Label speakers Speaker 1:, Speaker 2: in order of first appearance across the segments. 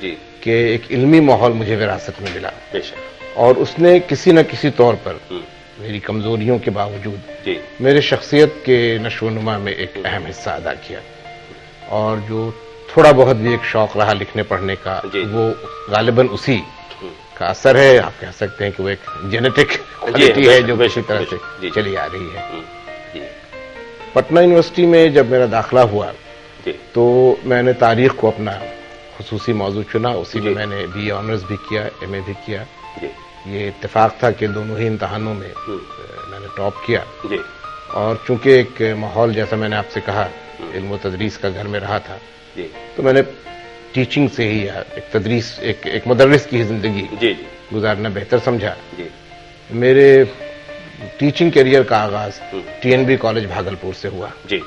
Speaker 1: جی
Speaker 2: کہ ایک علمی ماحول مجھے وراثت میں ملا،
Speaker 1: بے شک،
Speaker 2: اور اس نے کسی نہ کسی طور پر میری کمزوریوں کے باوجود
Speaker 1: جی
Speaker 2: میرے شخصیت کے نشو و نما میں ایک اہم حصہ ادا کیا، اور جو تھوڑا بہت بھی ایک شوق رہا لکھنے پڑھنے کا،
Speaker 1: جی
Speaker 2: وہ غالباً اسی کا اثر ہے. آپ کہہ سکتے ہیں کہ وہ ایک جینیٹک کوالٹی ہے جو اسی طرح سے چلی آ رہی ہے.
Speaker 1: جی
Speaker 2: پٹنہ یونیورسٹی میں جب میرا داخلہ ہوا
Speaker 1: جی
Speaker 2: تو میں نے تاریخ کو اپنا خصوصی موضوع چنا، اسی میں میں نے بی اے آنرز بھی کیا، ایم اے بھی کیا.
Speaker 1: جی
Speaker 2: یہ اتفاق تھا کہ دونوں ہی امتحانوں میں میں نے ٹاپ کیا،
Speaker 1: جی
Speaker 2: اور چونکہ ایک ماحول جیسا میں نے آپ سے کہا علم و تدریس کا گھر میں رہا تھا،
Speaker 1: جی
Speaker 2: تو میں نے ٹیچنگ سے ہی ایک تدریس ایک مدرس کی زندگی
Speaker 1: جی
Speaker 2: گزارنا بہتر سمجھا.
Speaker 1: جی
Speaker 2: میرے ٹیچنگ کیریئر کا آغاز T N B college Bhagalpur سے ہوا،
Speaker 1: جی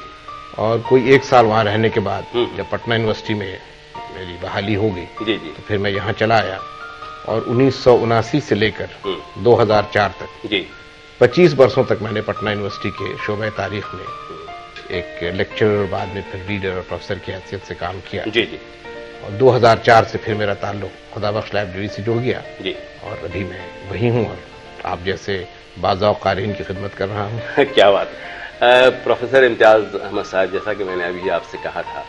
Speaker 2: اور کوئی 1 سال وہاں رہنے کے بعد جب پٹنہ یونیورسٹی میں میری بحالی ہو گئی
Speaker 1: جی جی
Speaker 2: تو پھر میں یہاں چلا آیا، اور 1979 سے لے کر 2004 تک
Speaker 1: جی
Speaker 2: 25 برسوں تک میں نے پٹنہ یونیورسٹی کے شعبہ تاریخ میں ایک لیکچرر اور بعد میں پھر ریڈر اور پروفیسر کی حیثیت سے کام کیا.
Speaker 1: جی جی
Speaker 2: اور 2004 سے پھر میرا تعلق خدا بخش لائبریری سے جڑ گیا،
Speaker 1: جی
Speaker 2: اور ابھی میں وہی ہوں، اور آپ جیسے باذوق قارئین کی خدمت کر رہا ہوں.
Speaker 1: کیا بات. پروفیسر امتیاز احمد صاحب، جیسا کہ میں نے ابھی آپ سے کہا تھا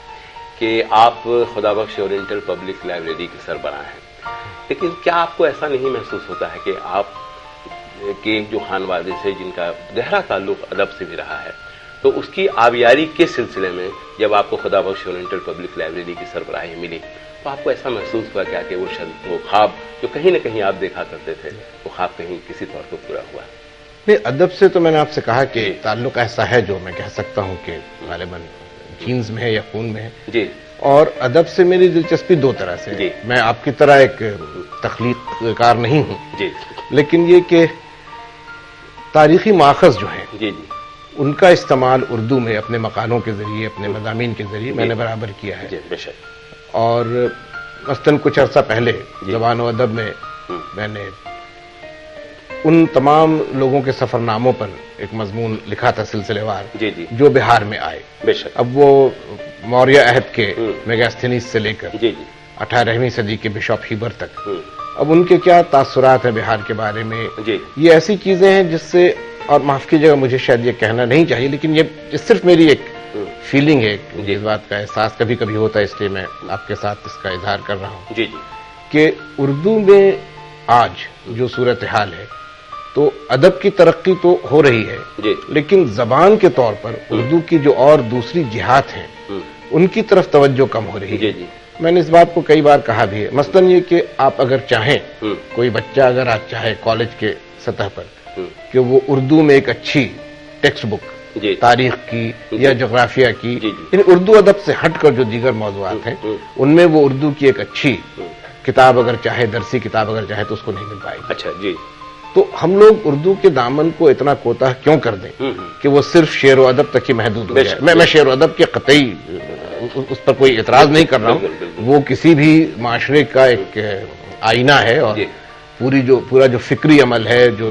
Speaker 1: کہ آپ خدا بخش اورینٹل پبلک لائبریری کے سربراہ ہیں، لیکن کیا آپ کو ایسا نہیں محسوس ہوتا ہے کہ آپ کے جو خانوادے سے جن کا گہرا تعلق ادب سے بھی رہا ہے، تو اس کی آبیاری کے سلسلے میں جب آپ کو خدا بخش اورینٹل پبلک لائبریری کی سربراہی ملی تو آپ کو ایسا محسوس ہوا کیا کہ وہ خواب جو کہیں نہ کہیں آپ دیکھا کرتے تھے وہ خواب کہیں کسی طور پر پورا ہوا؟
Speaker 2: نہیں، ادب سے تو میں نے آپ سے کہا کہ تعلق ایسا ہے جو میں کہہ سکتا ہوں کہ غالباً جینز میں ہے یا خون میں ہے.
Speaker 1: جی.
Speaker 2: اور ادب سے میری دلچسپی 2 طرح سے.
Speaker 1: جی.
Speaker 2: میں آپ کی طرح ایک تخلیق کار نہیں ہوں.
Speaker 1: جی.
Speaker 2: لیکن یہ کہ تاریخی ماخذ جو ہیں
Speaker 1: جی جی
Speaker 2: ان کا استعمال اردو میں اپنے مقالوں کے ذریعے، اپنے مضامین کے ذریعے میں نے برابر کیا ہے.
Speaker 1: جی بے شک.
Speaker 2: اور مثلاً کچھ عرصہ پہلے زبان و ادب میں نے ان تمام لوگوں کے سفر ناموں پر ایک مضمون لکھا تھا سلسلے وار،
Speaker 1: جی جی
Speaker 2: جو بہار میں آئے.
Speaker 1: بے شک.
Speaker 2: اب وہ موریہ عہد کے میگاستھینیس سے لے کر
Speaker 1: جی جی
Speaker 2: 18ویں صدی کے بشپ ہیبر تک اب ان کے کیا تاثرات ہیں بہار کے بارے میں.
Speaker 1: جی.
Speaker 2: یہ ایسی چیزیں ہیں جس سے، اور معاف کیجیے گا مجھے شاید یہ کہنا نہیں چاہیے، لیکن یہ صرف میری ایک فیلنگ ہے، مجھے اس بات کا احساس کبھی کبھی ہوتا ہے، اس لیے میں آپ کے ساتھ اس کا اظہار کر رہا ہوں.
Speaker 1: جی جی
Speaker 2: کہ اردو میں آج جو صورتحال ہے تو ادب کی ترقی تو ہو رہی ہے،
Speaker 1: جی
Speaker 2: لیکن زبان کے طور پر اردو کی جو اور دوسری جہات ہیں ان کی طرف توجہ کم ہو رہی ہے.
Speaker 1: جی جی
Speaker 2: میں نے اس بات کو کئی بار کہا بھی ہے. مثلاً یہ کہ آپ اگر چاہیں، کوئی بچہ اگر آج چاہے کالج کے سطح پر کہ وہ اردو میں ایک اچھی ٹیکسٹ بک
Speaker 1: جی
Speaker 2: تاریخ کی یا جغرافیہ کی،
Speaker 1: جی
Speaker 2: یعنی اردو ادب سے ہٹ کر جو دیگر موضوعات ہیں ان میں وہ اردو کی ایک اچھی کتاب اگر چاہے، درسی کتاب اگر چاہے، تو اس کو نہیں مل پائے گی.
Speaker 1: اچھا. جی.
Speaker 2: تو ہم لوگ اردو کے دامن کو اتنا کوتاہ کیوں کر دیں کہ وہ صرف شعر و ادب تک ہی محدود ہو جائے. میں شعر و ادب کے قطعی اس پر کوئی اعتراض نہیں کر رہا ہوں، وہ کسی بھی معاشرے کا ایک آئینہ ہے، اور پورا جو فکری عمل ہے، جو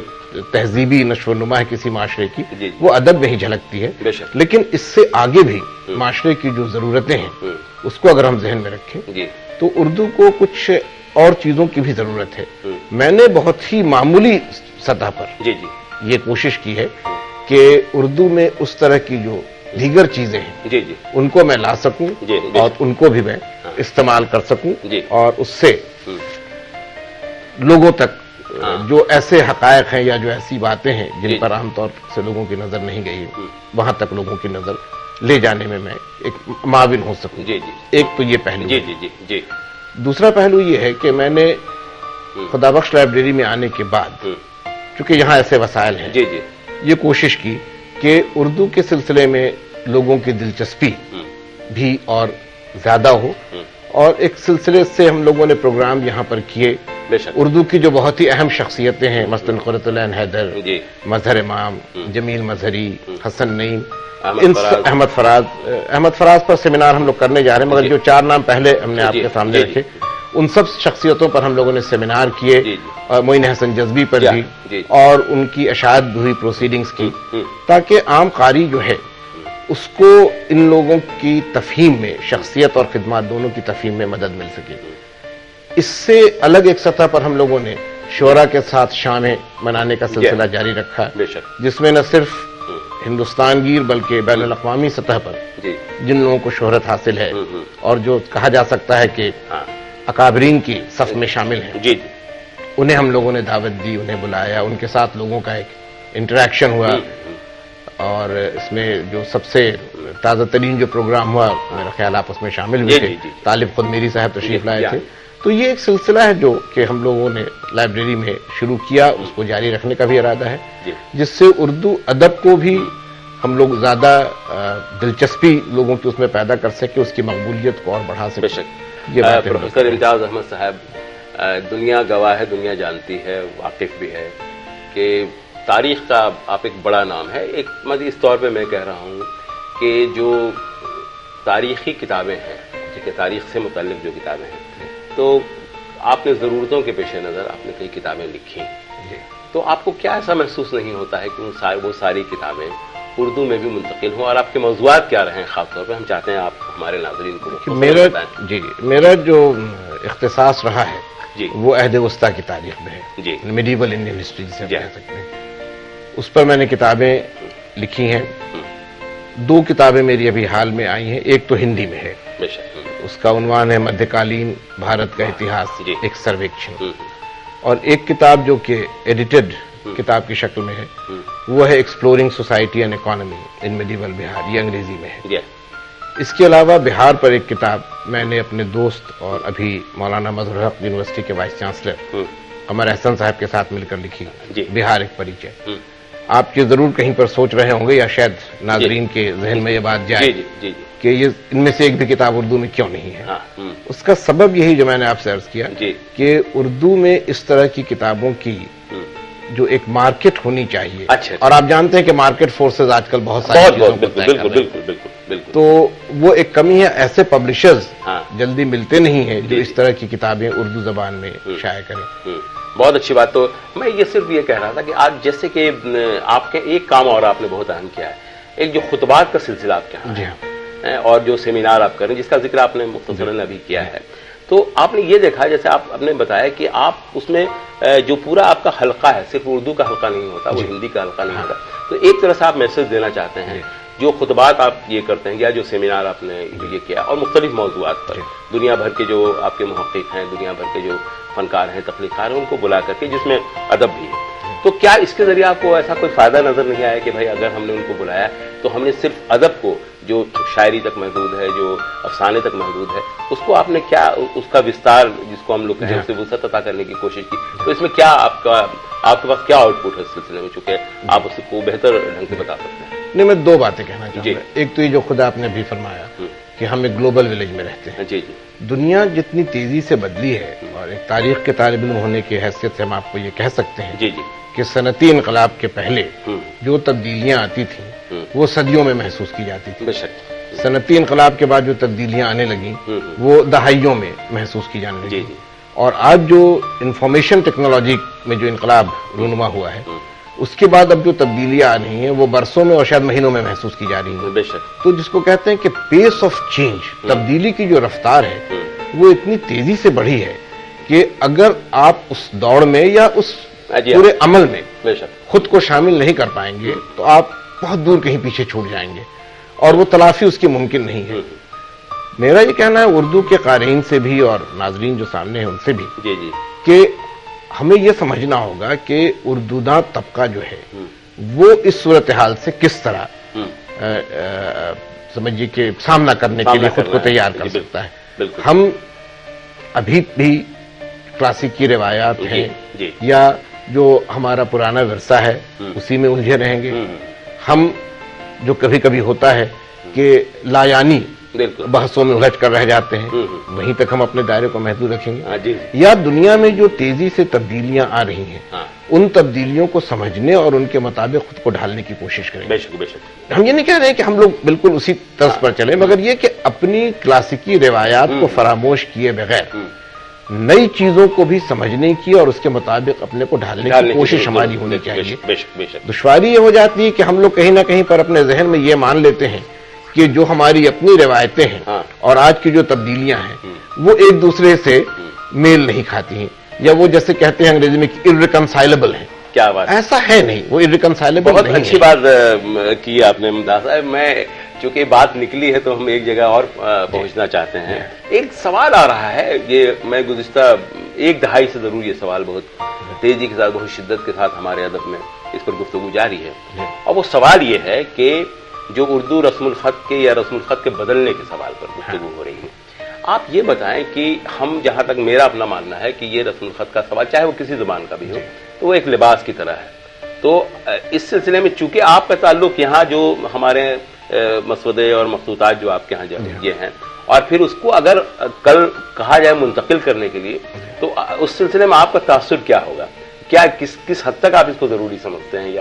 Speaker 2: تہذیبی نشو و نما ہے کسی معاشرے کی، وہ ادب میں ہی جھلکتی ہے. لیکن اس سے آگے بھی معاشرے کی جو ضرورتیں ہیں اس کو اگر ہم ذہن میں رکھیں تو اردو کو کچھ اور چیزوں کی بھی ضرورت ہے. میں نے بہت ہی معمولی سطح پر یہ کوشش کی ہے کہ اردو میں اس طرح کی جو دیگر چیزیں ہیں ان کو میں لا سکوں اور ان کو بھی میں استعمال کر سکوں، اور اس سے لوگوں تک جو ایسے حقائق ہیں یا جو ایسی باتیں ہیں جن پر عام طور سے لوگوں کی نظر نہیں گئی، جی تک لوگوں کی نظر لے جانے میں میں ایک معاون ہو سکوں. جی جی ایک تو یہ پہلو. جی جی جی جی دوسرا پہلو یہ ہے کہ میں نے خدا بخش لائبریری میں آنے کے بعد چونکہ یہاں ایسے وسائل ہیں، جی جی یہ کوشش کی کہ اردو کے سلسلے میں لوگوں کی دلچسپی بھی اور زیادہ ہو، اور ایک سلسلے سے ہم لوگوں نے پروگرام یہاں پر کیے. اردو کی جو بہت ہی اہم شخصیتیں ہیں، مثلاً قرۃ العین حیدر، مظہر امام، جمیل مظہری، حسن نعیم، احمد فراز پر سیمینار ہم لوگ کرنے جا رہے ہیں، مگر جو 4 نام پہلے ہم نے آپ کے سامنے رکھے ان سب شخصیتوں پر ہم لوگوں نے سیمینار کیے، معین حسن جذبی پر بھی، اور ان کی اشاعت بھی ہوئی، پروسیڈنگز کی، تاکہ عام قاری جو ہے اس کو ان لوگوں کی تفہیم میں، شخصیت اور خدمات دونوں کی تفہیم میں مدد مل سکے. اس سے الگ ایک سطح پر ہم لوگوں نے شعراء کے ساتھ شامیں منانے کا سلسلہ جاری رکھا، جس میں نہ صرف ہندوستان گیر بلکہ بین الاقوامی سطح پر جن لوگوں کو شہرت حاصل ہے اور جو کہا جا سکتا ہے کہ اکابرین کی صف میں شامل ہیں، انہیں ہم لوگوں نے دعوت دی، انہیں بلایا، ان کے ساتھ لوگوں کا ایک انٹریکشن ہوا. اور اس میں جو سب سے تازہ ترین جو پروگرام ہوا، میرا خیال آپ اس میں شامل ہوئے تھے، طالب خود میری صاحب تشریف لائے تھے. تو یہ ایک سلسلہ ہے جو کہ ہم لوگوں نے لائبریری میں شروع کیا، اس کو جاری رکھنے کا بھی ارادہ ہے، جس سے اردو ادب کو بھی ہم لوگ زیادہ دلچسپی لوگوں کی اس میں پیدا کر سکے، اس کی مقبولیت کو اور بڑھا سکے.
Speaker 1: پروفیسر امتیاز احمد صاحب، دنیا گواہ ہے، دنیا جانتی ہے، واقف بھی ہے کہ تاریخ کا آپ ایک بڑا نام ہے. ایک مزید اس طور پہ میں کہہ رہا ہوں کہ جو تاریخی کتابیں ہیں، ٹھیک ہے، تاریخ سے متعلق جو کتابیں ہیں، تو آپ نے ضرورتوں کے پیش نظر آپ نے کئی کتابیں لکھی، تو آپ کو کیا ایسا محسوس نہیں ہوتا ہے کہ وہ ساری کتابیں اردو میں بھی منتقل ہوں؟ اور آپ کے موضوعات کیا رہے ہیں خاص طور پہ؟ ہم چاہتے ہیں آپ ہمارے ناظرین کو
Speaker 2: میرا جو اختصاص رہا ہے وہ عہد وسطیٰ کی تاریخ میں ہے، میڈیول انڈین ہسٹری جسے ہم کہہ سکتے ہیں. اس پر میں نے کتابیں لکھی ہیں. 2 کتابیں میری ابھی حال میں آئی ہیں. ایک تو ہندی میں ہے، اس کا عنوان ہے مدھیہ کالین بھارت کا اتہاس، ایک سرویکشن. اور ایک کتاب جو کہ ایڈیٹڈ کتاب کی شکل میں ہے، وہ ہے exploring society and economy in medieval Bihar, یہ انگریزی میں ہے. اس کے علاوہ بہار پر ایک کتاب میں نے اپنے دوست اور ابھی مولانا مظہر حق یونیورسٹی کے وائس چانسلر قمر احسن صاحب کے ساتھ مل کر لکھی، بہار ایک پریچے. آپ یہ ضرور کہیں پر سوچ رہے ہوں گے یا شاید ناظرین کے ذہن میں یہ بات جائے کہ یہ ان میں سے ایک بھی کتاب اردو میں کیوں نہیں ہے. اس کا سبب یہی جو میں نے آپ سے عرض کیا کہ اردو میں اس طرح کی کتابوں کی جو ایک مارکیٹ ہونی چاہیے، اور آپ جانتے ہیں کہ مارکیٹ فورسز آج کل بہت ساری چیزوں کو طے کر رہے ہیں، تو وہ ایک کمی ہے. ایسے پبلشرز جلدی ملتے نہیں ہیں جو اس طرح کی کتابیں اردو زبان میں شائع کریں.
Speaker 1: بہت اچھی بات. تو میں یہ صرف یہ کہہ رہا تھا کہ آج جیسے کہ آپ کے ایک کام اور آپ نے بہت اہم کیا ہے، ایک جو خطبات کا سلسلہ آپ کے یہاں اور جو سیمینار آپ کر رہے ہیں، جس کا ذکر آپ نے مختصراً ابھی کیا ہے، تو آپ نے یہ دیکھا جیسے آپ نے بتایا کہ آپ اس میں جو پورا آپ کا حلقہ ہے صرف اردو کا حلقہ نہیں ہوتا، وہ ہندی کا حلقہ نہیں ہوتا. تو ایک طرح سے آپ میسج دینا چاہتے ہیں جو خطبات آپ یہ کرتے ہیں یا جو سیمینار آپ نے یہ کیا اور مختلف موضوعات پر دنیا بھر کے جو آپ کے محقق ہیں، دنیا بھر کے جو فنکار ہیں، تخلیقار ہیں، ان کو بلا کر کے، جس میں ادب بھی ہے، تو کیا اس کے ذریعے آپ کو ایسا کوئی فائدہ نظر نہیں آیا کہ بھائی اگر ہم نے ان کو بلایا تو ہم نے صرف ادب کو جو شاعری تک محدود ہے، جو افسانے تک محدود ہے، اس کو آپ نے کیا اس کا وستار جس کو ہم لوگ کہیں اسے وسعت عطا کرنے کی کوشش کی؟ تو اس میں کیا آپ کے پاس کیا آؤٹ پٹ ہے اس سلسلے میں، چونکہ آپ اس کو بہتر ڈھنگ سے بتا سکتے ہیں؟
Speaker 2: نہیں، میں 2 باتیں کہنا چاہوں گا. ایک تو یہ جو خود آپ نے بھی فرمایا کہ ہم ایک گلوبل ولیج میں رہتے ہیں. دنیا جتنی تیزی سے بدلی ہے، اور ایک تاریخ کے طالب علم ہونے کی حیثیت سے ہم آپ کو یہ کہہ سکتے ہیں کہ صنعتی انقلاب کے پہلے جو تبدیلیاں آتی تھیں وہ صدیوں میں محسوس کی جاتی تھی. صنعتی انقلاب کے بعد جو تبدیلیاں آنے لگیں وہ دہائیوں میں محسوس کی جانے لگی. اور آج جو انفارمیشن ٹیکنالوجی میں جو انقلاب رونما ہوا ہے، اس کے بعد اب جو تبدیلیاں آ رہی ہیں وہ برسوں میں اور شاید مہینوں میں محسوس کی جا رہی ہیں. تو جس کو کہتے ہیں کہ پیس آف چینج، تبدیلی کی جو رفتار ہے وہ اتنی تیزی سے بڑھی ہے کہ اگر آپ اس دوڑ میں یا اس پورے عمل میں خود کو شامل نہیں کر پائیں گے تو آپ بہت دور کہیں پیچھے چھوٹ جائیں گے، اور وہ تلافی اس کی ممکن نہیں ہے. میرا یہ کہنا ہے اردو کے قارئین سے بھی اور ناظرین جو سامنے ہیں ان سے بھی کہ ہمیں یہ سمجھنا ہوگا کہ اردوداں طبقہ جو ہے وہ اس صورتحال سے کس طرح سمجھیے کہ سامنا کرنے کے لیے خود کو تیار کر سکتا ہے. ہم ابھی بھی کلاسیکی روایات ہیں یا جو ہمارا پرانا ورثہ ہے اسی میں الجھے رہیں گے. ہم جو کبھی کبھی ہوتا ہے کہ لایانی بحثوں میں الجھ کر رہ جاتے ہیں، وہیں تک ہم اپنے دائرے کو محدود رکھیں گے، یا دنیا میں جو تیزی سے تبدیلیاں آ رہی ہیں ان تبدیلیوں کو سمجھنے اور ان کے مطابق خود کو ڈھالنے کی کوشش کریں. ہم یہ نہیں کہہ رہے ہیں کہ ہم لوگ بالکل اسی طرز پر چلیں، مگر یہ کہ اپنی کلاسیکی روایات کو فراموش کیے بغیر نئی چیزوں کو بھی سمجھنے کی اور اس کے مطابق اپنے کو ڈھالنے کی کوشش ہماری ہونی چاہیے. دشواری یہ ہو جاتی ہے کہ ہم لوگ کہیں نہ کہیں پر اپنے ذہن میں یہ مان لیتے ہیں کہ جو ہماری اپنی روایتیں ہیں اور آج کی جو تبدیلیاں ہیں وہ ایک دوسرے سے میل نہیں کھاتی ہیں، یا وہ جیسے کہتے ہیں انگریزی میں irreconcilable ہیں.
Speaker 1: کیا بات،
Speaker 2: ایسا ہے نہیں، وہ irreconcilable
Speaker 1: بہت
Speaker 2: نہیں
Speaker 1: اچھی
Speaker 2: ہے.
Speaker 1: بات کی آپ نے ممتاز صاحب. میں چونکہ بات نکلی ہے تو ہم ایک جگہ اور پہنچنا چاہتے ہیں. ایک سوال آ رہا ہے، یہ میں گزشتہ ایک دہائی سے ضرور یہ سوال بہت تیزی کے ساتھ، بہت شدت کے ساتھ ہمارے ادب میں اس پر گفتگو جاری ہے، اور وہ سوال یہ ہے کہ جو اردو رسم الخط کے یا رسم الخط کے بدلنے کے سوال پر گفتگو ہو رہی ہے. آپ یہ بتائیں کہ ہم، جہاں تک میرا اپنا ماننا ہے کہ یہ رسم الخط کا سوال چاہے وہ کسی زبان کا بھی ہو تو وہ ایک لباس کی طرح ہے. تو اس سلسلے میں چونکہ آپ کا تعلق یہاں جو ہمارے مسودے اور مخطوطات جو آپ کے یہاں یہ ہیں، اور پھر اس کو اگر کل کہا جائے منتقل کرنے کے لیے، تو اس سلسلے میں آپ کا تاثر کیا ہوگا؟ کیا کس حد تک آپ اس کو ضروری سمجھتے ہیں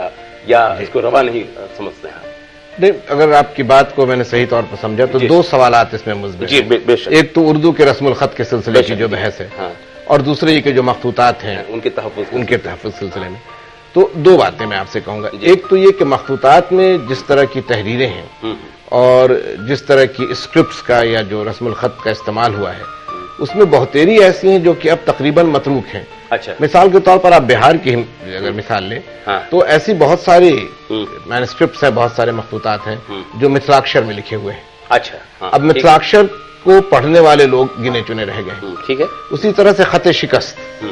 Speaker 1: یا اس کو روا نہیں سمجھتے ہیں؟
Speaker 2: نہیں، اگر آپ کی بات کو میں نے صحیح طور پر سمجھا تو دو سوالات اس میں مضمر ہیں.
Speaker 1: بے شک.
Speaker 2: ایک تو اردو کے رسم الخط کے سلسلے کی جو بحث ہے، اور دوسرے یہ کہ جو مخطوطات ہیں
Speaker 1: ان کے تحفظ
Speaker 2: سلسلے میں. تو دو باتیں میں آپ سے کہوں گا. ایک تو یہ کہ مخطوطات میں جس طرح کی تحریریں ہیں اور جس طرح کی اسکرپٹس کا یا جو رسم الخط کا استعمال ہوا ہے، اس میں بہتری ایسی ہیں جو کہ اب تقریباً متروک ہیں.
Speaker 1: اچھا.
Speaker 2: مثال کے طور پر آپ بہار کی اگر مثال لیں تو ایسی بہت ساری مینuscripts ہیں، بہت سارے مخطوطات ہیں جو متھلاکشر میں لکھے ہوئے ہیں.
Speaker 1: اچھا.
Speaker 2: اب متھلاکشر کو پڑھنے والے لوگ گنے چنے رہ گئے.
Speaker 1: ٹھیک ہے.
Speaker 2: اسی طرح سے خط شکست،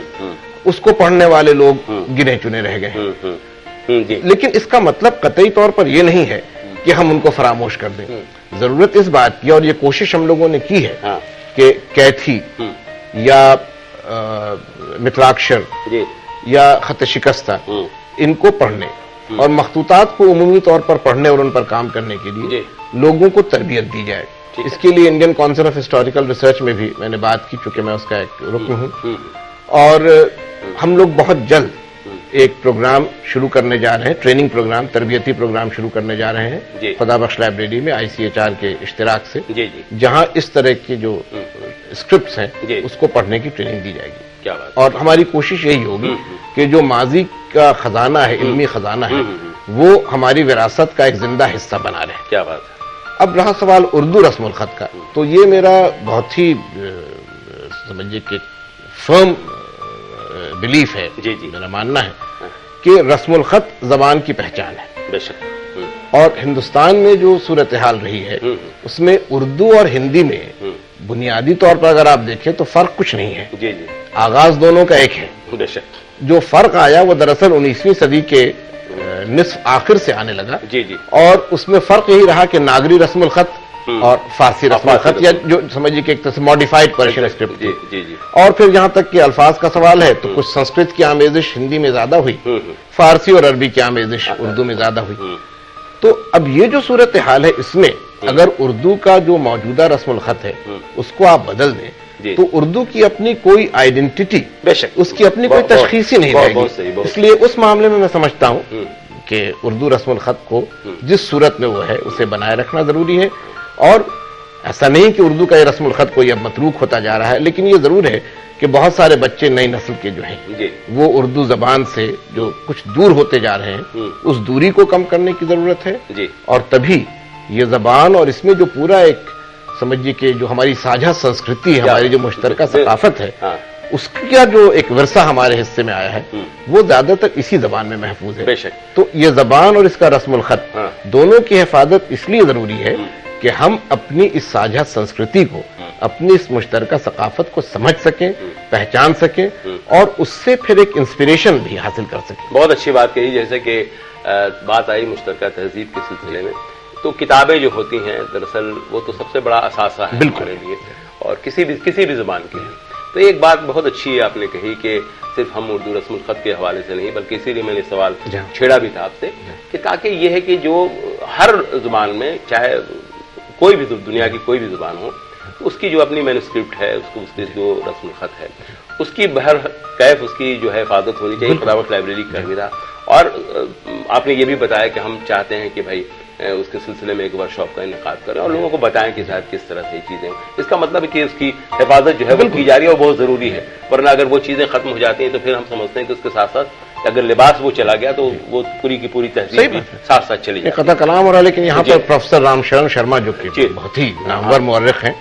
Speaker 2: اس کو پڑھنے والے لوگ گنے چنے رہ گئے. لیکن اس کا مطلب قطعی طور پر یہ نہیں ہے کہ ہم ان کو فراموش کر دیں. ضرورت اس بات کی، اور یہ کوشش ہم لوگوں نے کی ہے کہ کیتھی یا متھلاکشر یا خط شکستہ ان کو پڑھنے اور مخطوطات کو عمومی طور پر پڑھنے اور ان پر کام کرنے کے لیے لوگوں کو تربیت دی جائے. اس کے لیے Indian council of historical research میں بھی میں نے بات کی، چونکہ میں اس کا ایک رکن ہوں. اور ہم لوگ بہت جلد ایک پروگرام شروع کرنے جا رہے ہیں، ٹریننگ پروگرام، تربیتی پروگرام شروع کرنے جا رہے ہیں خدا بخش لائبریری میں ICHR کے اشتراک سے، جہاں اس طرح کی جو اسکرپٹس ہیں اس کو پڑھنے کی ٹریننگ دی جائے گی. اور ہماری کوشش یہی ہوگی کہ جو ماضی کا خزانہ ہے، علمی خزانہ ہے، وہ ہماری وراثت کا ایک زندہ حصہ بنا رہے.
Speaker 1: کیا بات ہے.
Speaker 2: اب رہا سوال اردو رسم الخط کا، تو یہ میرا بہت ہی سمجھیے کہ فرم بلیف ہے، میرا ماننا ہے کہ رسم الخط زبان کی پہچان ہے.
Speaker 1: بے شک.
Speaker 2: اور ہندوستان میں جو صورتحال رہی ہے اس میں اردو اور ہندی میں بنیادی طور پر اگر آپ دیکھیں تو فرق کچھ نہیں ہے. آغاز دونوں کا ایک ہے.
Speaker 1: بے شک.
Speaker 2: جو فرق آیا وہ دراصل 19ویں صدی کے نصف آخر سے آنے لگا. اور اس میں فرق یہی رہا کہ ناگری رسم الخط اور فارسی رسم الخط، یا جو سمجھیے کہ ایک طرح سے ماڈیفائڈ پرشین اسکرپٹ. اور پھر جہاں تک کہ الفاظ کا سوال ہے تو کچھ سنسکرت کی آمیزش ہندی میں زیادہ ہوئی، فارسی اور عربی کی آمیزش اردو میں زیادہ ہوئی. تو اب یہ جو صورتحال ہے اس میں اگر اردو کا جو موجودہ رسم الخط ہے اس کو آپ بدل دیں تو اردو کی اپنی کوئی آئیڈینٹی، اس کی اپنی کوئی تشخیص ہی نہیں رہے گی. اس لیے اس معاملے میں سمجھتا ہوں کہ اردو رسم الخط کو جس صورت میں وہ ہے اسے بنائے رکھنا ضروری ہے. اور ایسا نہیں کہ اردو کا یہ رسم الخط کوئی اب متروک ہوتا جا رہا ہے، لیکن یہ ضرور ہے کہ بہت سارے بچے نئی نسل کے جو ہیں وہ اردو زبان سے جو کچھ دور ہوتے جا رہے ہیں، اس دوری کو کم کرنے کی ضرورت ہے. اور تبھی یہ زبان اور اس میں جو پورا ایک سمجھیے کہ جو ہماری ساجھا سنسکرتی ہے، ہماری جو مشترکہ ثقافت ہے، اس کا جو ایک ورثہ ہمارے حصے میں آیا ہے وہ زیادہ تر اسی زبان میں محفوظ ہے. تو یہ زبان اور اس کا رسم الخط دونوں کی حفاظت اس لیے ضروری ہے کہ ہم اپنی اس ساجھا سنسکرتی کو، اپنی اس مشترکہ ثقافت کو سمجھ سکیں، پہچان سکیں اور اس سے پھر ایک انسپریشن بھی حاصل کر سکیں.
Speaker 1: بہت اچھی بات کہی. جیسے کہ بات آئی مشترکہ تہذیب کے سلسلے میں، تو کتابیں جو ہوتی ہیں دراصل وہ تو سب سے بڑا اثاثہ ہے ہمارے لیے اور کسی بھی زبان کے لیے. تو ایک بات بہت اچھی آپ نے کہی کہ صرف ہم اردو رسم الخط کے حوالے سے نہیں، بلکہ اسی لیے میں نے سوال چھیڑا بھی تھا آپ سے کہ تاکہ یہ ہے کہ جو ہر زبان میں، چاہے کوئی بھی دنیا کی کوئی بھی زبان ہو، اس کی جو اپنی مینuscript ہے، اس کی جو رسم الخط ہے، اس کی بہر کیف اس کی جو ہے حفاظت ہونی چاہیے. خدا بخش لائبریری کا بھی تھا. اور آپ نے یہ بھی بتایا کہ ہم چاہتے ہیں کہ بھائی اس کے سلسلے میں ایک ورکشاپ کا انعقاد کریں اور لوگوں کو بتائیں کہ شاید کس طرح سے چیزیں. اس کا مطلب ہے کہ اس کی حفاظت جو ہے وہ کی جا رہی ہے اور بہت ضروری ہے، ورنہ اگر وہ چیزیں ختم ہو جاتی ہیں تو پھر ہم سمجھتے ہیں کہ اس کے ساتھ ساتھ اگر لباس وہ چلا گیا تو وہ پوری کی پوری تہذیب بھی ساتھ ساتھ چلی جاتی ہے.
Speaker 2: قطع کلام ہو رہا ہے. لیکن یہاں پر پروفیسر رام شرن شرما جو کہ بہت ہی نامور مورخ ہیں,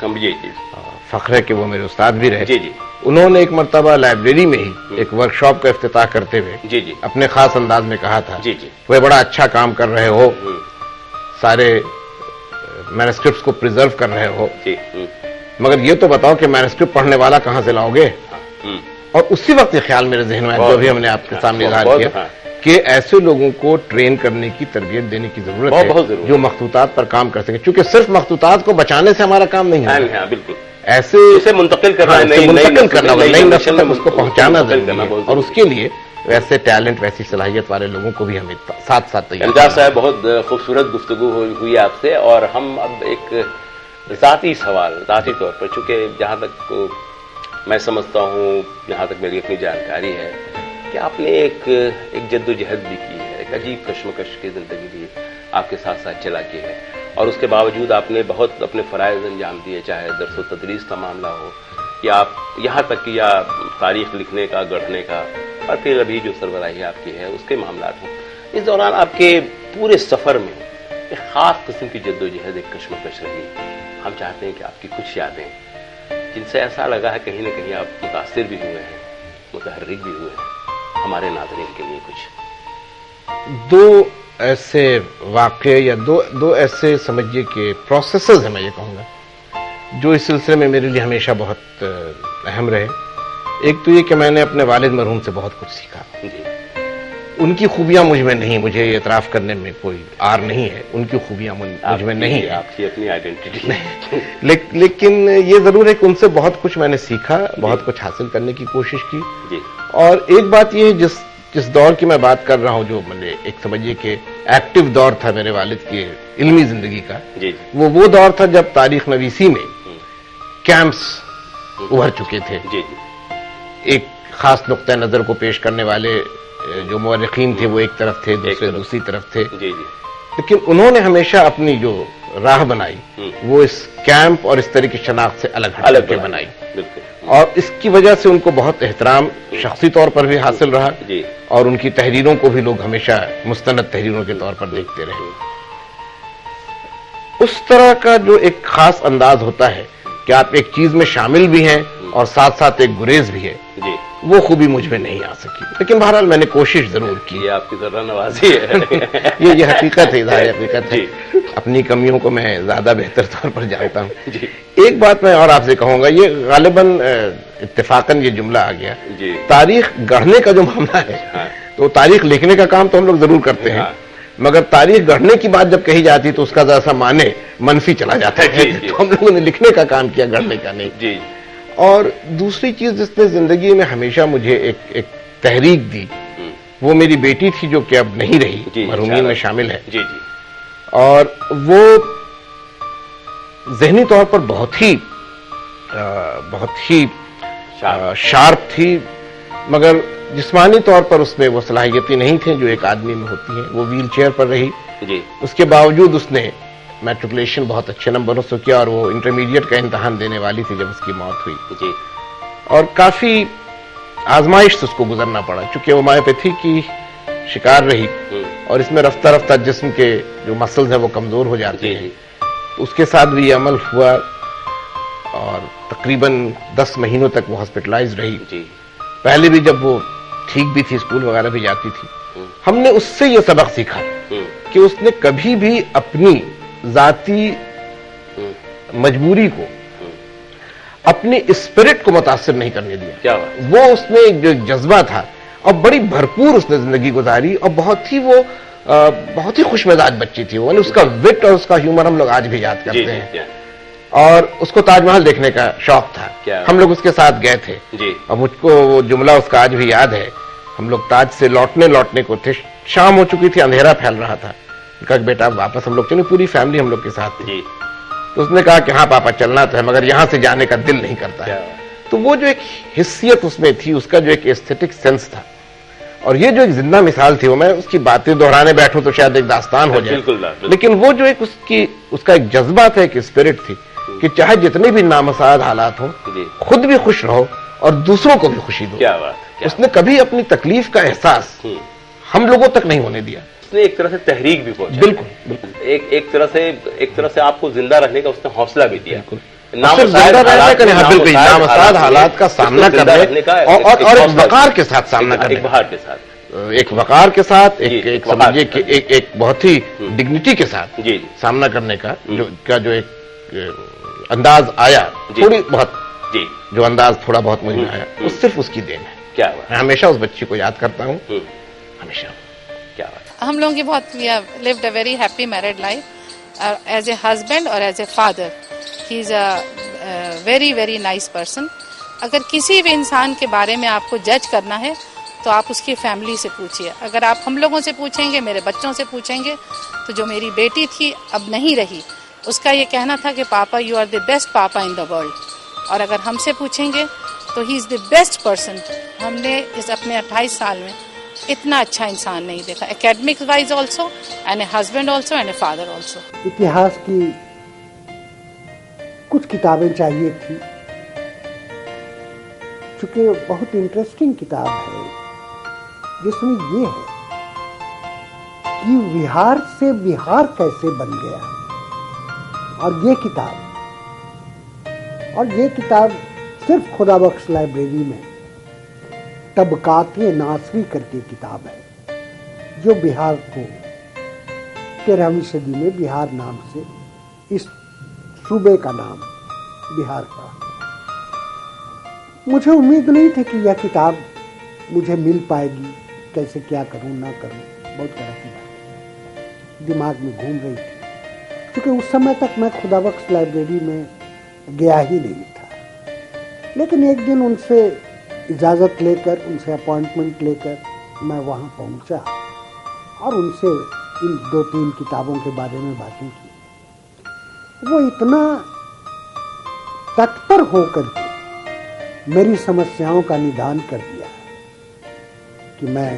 Speaker 2: فخر ہے کہ وہ میرے استاد بھی رہے, انہوں نے ایک مرتبہ لائبریری میں ہی ایک ورکشاپ کا افتتاح کرتے ہوئے اپنے خاص انداز میں کہا تھا وہ بڑا اچھا کام کر رہے ہو, سارے مینuscripts کو پریزرو کر رہے ہو, مگر یہ تو بتاؤ کہ مینuscript پڑھنے والا کہاں سے لاؤ گے. اور اسی وقت یہ خیال میرے ذہن میں جو بھی ہم نے آپ کے سامنے اظہار کیا کہ ایسے لوگوں کو ٹرین کرنے کی, تربیت دینے کی ضرورت ہے جو مخطوطات پر کام کر سکیں, چونکہ صرف مخطوطات کو بچانے سے ہمارا کام نہیں ہے,
Speaker 1: بالکل
Speaker 2: ایسے
Speaker 1: منتقل کرنا,
Speaker 2: نئی نسل تک اس کو پہنچانا ضروری ہے, اور اس کے لیے ویسے ٹیلنٹ, ویسی صلاحیت والے لوگوں کو بھی ہمیں ساتھ ساتھ تیار.
Speaker 1: امتیاز صاحب, بہت خوبصورت گفتگو ہوئی آپ سے, اور ہم اب ایک ذاتی سوال, ذاتی طور پر, چونکہ جہاں تک میں سمجھتا ہوں, جہاں تک میری اپنی جانکاری ہے, کہ آپ نے ایک جد و جہد بھی کی ہے, ایک عجیب کشمکش کی زندگی بھی آپ کے ساتھ ساتھ چلا کی ہے, اور اس کے باوجود آپ نے بہت اپنے فرائض انجام دیے, چاہے درس و تدریس کا معاملہ ہو یا آپ یہاں تک کہ یا تاریخ لکھنے کا, گڑھنے کا, اور پھر ابھی جو سربراہی آپ کی ہے اس کے معاملات ہوں. اس دوران آپ کے پورے سفر میں ایک خاص قسم کی جد و جہد, ایک کشمکش رہی. ہم چاہتے ہیں کہ آپ کی کچھ یادیں جن سے ایسا لگا ہے کہیں نہ کہیں آپ متاثر بھی ہوئے ہیں, متحرک بھی ہوئے ہیں, ہمارے ناظرین کے لیے کچھ
Speaker 2: دو ایسے واقعے یا دو ایسے سمجھیے کہ پروسیسز ہیں, میں یہ کہوں گا, جو اس سلسلے میں میرے لیے ہمیشہ بہت اہم رہے. ایک تو یہ کہ میں نے اپنے والد مرحوم سے بہت کچھ سیکھا. ان کی خوبیاں مجھ میں نہیں, مجھے اعتراف کرنے میں کوئی آر نہیں ہے, ان کی خوبیاں مجھ میں نہیں ہے,
Speaker 1: آپ کی اپنی آئیڈینٹی نہیں.
Speaker 2: لیکن یہ ضرور ہے کہ ان سے بہت کچھ میں نے سیکھا, بہت کچھ حاصل کرنے کی کوشش کی. اور ایک بات یہ ہے جس دور کی میں بات کر رہا ہوں, جو میں نے ایک سمجھیے کہ ایکٹیو دور تھا میرے والد کی علمی زندگی کا, وہ دور تھا جب تاریخ نویسی میں کیمپس ابھر چکے تھے. ایک خاص نقطہ نظر کو پیش کرنے والے جو مورخین تھے وہ ایک طرف تھے, دوسری طرف تھے, لیکن انہوں نے ہمیشہ اپنی جو راہ بنائی وہ اس کیمپ اور اس طرح کی شناخت سے الگ کے بنائی, اور اس کی وجہ سے ان کو بہت احترام شخصی طور پر بھی حاصل رہا, اور ان کی تحریروں کو بھی لوگ ہمیشہ مستند تحریروں کے طور پر دیکھتے رہے. اس طرح کا جو ایک خاص انداز ہوتا ہے کہ آپ ایک چیز میں شامل بھی ہیں اور ساتھ ساتھ ایک گریز بھی ہے, وہ خوبی مجھ میں نہیں آ سکی. لیکن بہرحال میں نے کوشش ضرور کی.
Speaker 1: یہ آپ کی ذرا نوازی ہے.
Speaker 2: یہ حقیقت ہے, اظہار حقیقت ہے. اپنی کمیوں کو میں زیادہ بہتر طور پر جانتا ہوں. ایک بات میں اور آپ سے کہوں گا, یہ غالباً اتفاقاً یہ جملہ آ گیا, تاریخ گڑھنے کا جو معاملہ ہے, تو تاریخ لکھنے کا کام تو ہم لوگ ضرور کرتے ہیں, مگر تاریخ گڑھنے کی بات جب کہی جاتی تو اس کا ذرا سا معنی منفی چلا جاتا ہے. تو ہم لوگوں نے لکھنے کا کام کیا, گڑھنے کا نہیں. اور دوسری چیز جس نے زندگی میں ہمیشہ مجھے ایک تحریک دی, وہ میری بیٹی تھی جو کہ اب نہیں رہی, مرحومین میں شامل ہے. اور وہ ذہنی طور پر بہت ہی شارپ تھی, مگر جسمانی طور پر اس میں وہ صلاحیتیں نہیں تھیں جو ایک آدمی میں ہوتی ہیں. وہ ویل چیئر پر رہی, اس کے باوجود اس نے میٹرکولیشن بہت اچھے نمبروں سے کیا, اور وہ انٹرمیڈیٹ کا امتحان دینے والی تھی جب اس کی موت ہوئی. اور کافی آزمائش سے اس کو گزرنا پڑا, چونکہ وہ مایوپیتھی کی شکار رہی, اور اس میں رفتہ رفتہ جسم کے جو مسلز ہیں وہ کمزور ہو جاتے ہیں. اس کے ساتھ بھی یہ عمل ہوا, اور تقریباً 10 مہینوں تک وہ ہاسپٹلائز رہی. پہلے بھی جب وہ ٹھیک بھی تھی, اسکول وغیرہ بھی جاتی تھی, ہم نے اس سے یہ سبق سیکھا کہ اس نے کبھی بھی اپنی ذاتی مجبوری کو, اپنی اسپرٹ کو متاثر نہیں کرنے دیا. وہ اس میں ایک جو جذبہ تھا, اور بڑی بھرپور اس نے زندگی گزاری, اور بہت ہی خوش مزاج بچی تھی وہ. اس کا وٹ اور اس کا ہیومر ہم لوگ آج بھی یاد کرتے ہیں. اور اس کو تاج محل دیکھنے کا شوق تھا, ہم لوگ اس کے ساتھ گئے تھے, اور مجھ کو وہ جملہ اس کا آج بھی یاد ہے. ہم لوگ تاج سے لوٹنے کو تھے, شام ہو چکی تھی, اندھیرا پھیل رہا تھا. کہا کہ بیٹا واپس ہم لوگ چلیں, پوری فیملی ہم لوگ کے ساتھ تھی. تو اس نے کہا کہ ہاں پاپا چلنا تو ہے, مگر یہاں سے جانے کا دل نہیں کرتا ہے. تو وہ جو ایک حیثیت اس میں تھی, اس کا جو ایک ایستھیٹک سینس تھا, اور یہ جو ایک زندہ مثال تھی, وہ میں اس کی باتیں دہرانے بیٹھوں تو شاید ایک داستان ہو جائے, لیکن وہ جو ایک اس کا ایک جذبہ تھا, ایک اسپرٹ تھی کہ چاہے جتنے بھی نامساعد حالات ہوں, خود بھی خوش رہو اور دوسروں کو بھی خوشی دو.
Speaker 1: کیا بات.
Speaker 2: اس نے کبھی اپنی تکلیف کا احساس ہم لوگوں تک نہیں ہونے دیا.
Speaker 1: اس نے ایک طرح سے تحریک بھی پہنچائی.
Speaker 2: بالکل.
Speaker 1: ایک طرح سے آپ کو زندہ رہنے کا اس نے حوصلہ بھی دیا.
Speaker 2: بالکل نامساعد حالات کا سامنا کرنے کا اور ایک وقار کے ساتھ سامنا کرنے. ایک وقار کے ساتھ ایک سمجھیے کہ ایک بہت ہی ڈگنیٹی کے ساتھ سامنا کرنے کا جو ایک انداز آیا, تھوڑی بہت جو انداز تھوڑا بہت مجھے آیا, وہ صرف اس کی دین ہے.
Speaker 1: کیا
Speaker 2: میں ہمیشہ اس بچی کو یاد کرتا ہوں, ہمیشہ.
Speaker 1: کیا بات.
Speaker 3: ہم لوگوں کی بہت lived a very happy married life as a husband اور as a father. He is a very very nice person. اگر کسی بھی انسان کے بارے میں آپ کو جج کرنا ہے تو آپ اس کی فیملی سے پوچھیے. اگر آپ ہم لوگوں سے پوچھیں گے, میرے بچوں سے پوچھیں گے, تو جو میری بیٹی تھی اب نہیں رہی, اس کا یہ کہنا تھا کہ papa you are the best papa in the world. اور اگر ہم سے پوچھیں گے تو ہی از دی بیسٹ پرسن. ہم نے اس اپنے 28 سال میں اتنا اچھا انسان نہیں دیکھا, academic wise also, and a husband also, and a father also.
Speaker 4: اتہاس کی کچھ کتابیں چاہیے تھی, چونکہ بہت انٹرسٹنگ کتاب ہے, جس میں یہ ہے کہ بہار سے بہار کیسے بن گیا. اور یہ کتاب صرف خدا بخش لائبریری میں طبقات ناصری کر کے کتاب ہے, جو بہار کو 13ویں صدی میں بہار نام سے, اس صوبے کا نام بہار کا. مجھے امید نہیں تھی کہ یہ کتاب مجھے مل پائے گی, کیسے کیا کروں نہ کروں, بہت طرح کی بات دماغ میں گھوم رہی تھی, کیونکہ اس سمے تک میں خدا بخش لائبریری میں گیا ہی نہیں تھا. لیکن ایک دن ان سے اجازت لے کر, ان سے اپوائنٹمنٹ لے کر میں وہاں پہنچا اور ان سے ان 2-3 کتابوں کے بارے میں باتیں کی. وہ اتنا تتپر ہو کر کے میری سمسیاؤں کا نِدان کر دیا کہ میں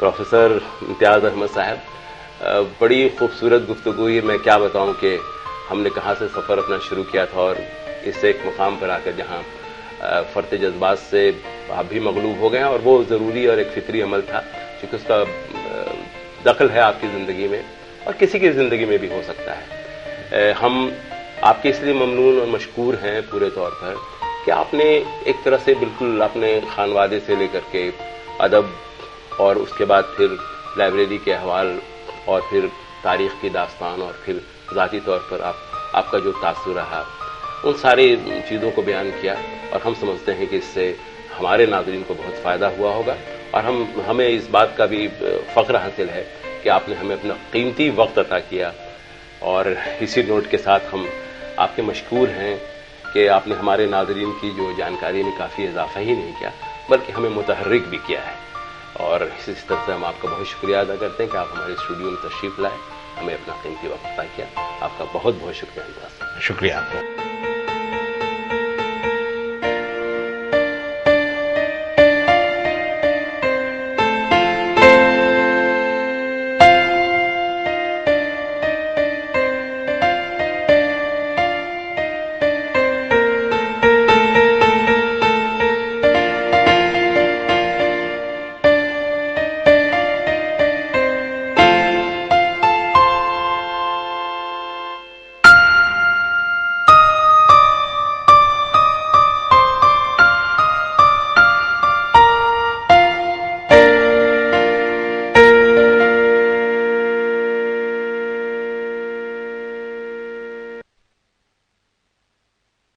Speaker 1: پروفیسر امتیاز احمد صاحب, بڑی خوبصورت گفتگو ہے. میں کیا بتاؤں کہ ہم نے کہاں سے سفر اپنا شروع کیا تھا, اور اس سے ایک مقام پر آ کر جہاں فرط جذبات سے آپ بھی مغلوب ہو گئے ہیں, اور وہ ضروری اور ایک فطری عمل تھا, کیونکہ اس کا دخل ہے آپ کی زندگی میں اور کسی کی زندگی میں بھی ہو سکتا ہے. ہم آپ کے اس لیے ممنون اور مشکور ہیں پورے طور پر کہ آپ نے ایک طرح سے بالکل اپنے خانوادے سے لے کر کے ادب, اور اس کے بعد پھر لائبریری کے احوال, اور پھر تاریخ کی داستان, اور پھر ذاتی طور پر آپ کا جو تاثر رہا, ان ساری چیزوں کو بیان کیا. اور ہم سمجھتے ہیں کہ اس سے ہمارے ناظرین کو بہت فائدہ ہوا ہوگا, اور ہمیں اس بات کا بھی فخر حاصل ہے کہ آپ نے ہمیں اپنا قیمتی وقت عطا کیا. اور اسی نوٹ کے ساتھ ہم آپ کے مشکور ہیں کہ آپ نے ہمارے ناظرین کی جو جانکاری میں کافی اضافہ ہی نہیں کیا, بلکہ ہمیں متحرک بھی کیا ہے. اور اسی طرح سے ہم آپ کا بہت شکریہ ادا کرتے ہیں کہ آپ ہمارے اسٹوڈیو میں تشریف لائے, ہمیں اپنا قیمتی وقت عطا کیا. آپ کا بہت بہت شکریہ.
Speaker 2: شکریہ آپ کو.